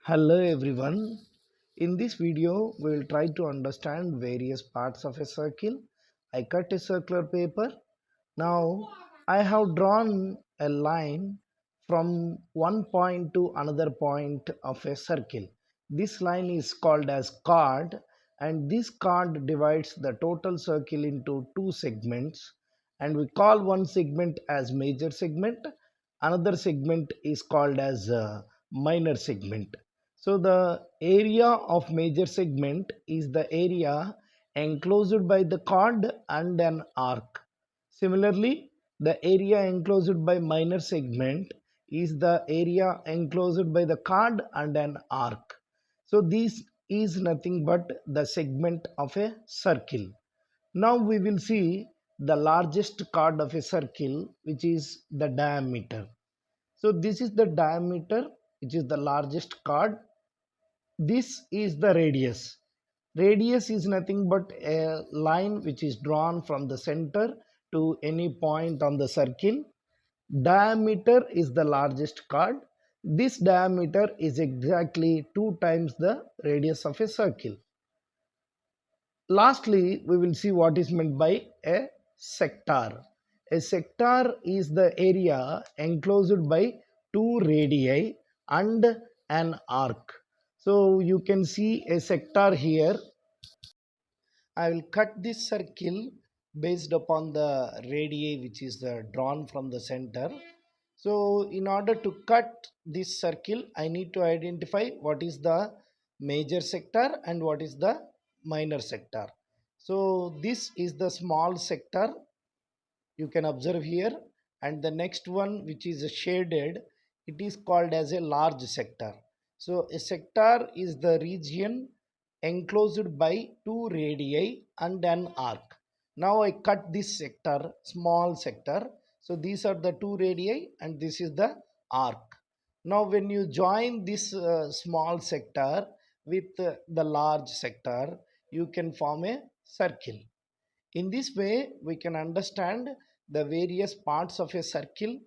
Hello everyone. In this video, we will try to understand various parts of a circle. I cut a circular paper. Now, I have drawn a line from one point to another point of a circle. This line is called as chord, and this chord divides the total circle into two segments, and we call one segment as major segment. Another segment is called as minor segment. So the area of major segment is the area enclosed by the chord and an arc. Similarly, the area enclosed by minor segment is the area enclosed by the chord and an arc. So this is nothing but the segment of a circle. Now we will see the largest chord of a circle, which is the diameter. So this is the diameter, which is the largest chord. This is the radius. Radius is nothing but a line which is drawn from the center to any point on the circle. Diameter is the largest chord. This diameter is exactly 2 times the radius of a circle. Lastly, we will see what is meant by a sector. A sector is the area enclosed by two radii and an arc. So you can see a sector here. I will cut this circle based upon the radii which is drawn from the center. So in order to cut this circle, I need to identify what is the major sector and what is the minor sector. So this is the small sector you can observe here, and the next one which is shaded, it is called as a large sector. So a sector is the region enclosed by two radii and an arc. Now I cut this sector, small sector. So these are the two radii and this is the arc. Now when you join this small sector with the large sector, you can form a circle. In this way, we can understand the various parts of a circle,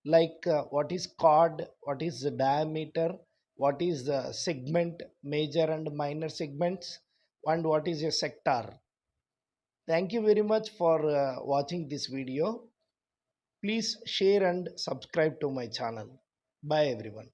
like what is chord, what is the diameter, what is the segment, major and minor segments, and what is a sector. Thank you very much for watching this video. Please share and subscribe to my channel. Bye everyone.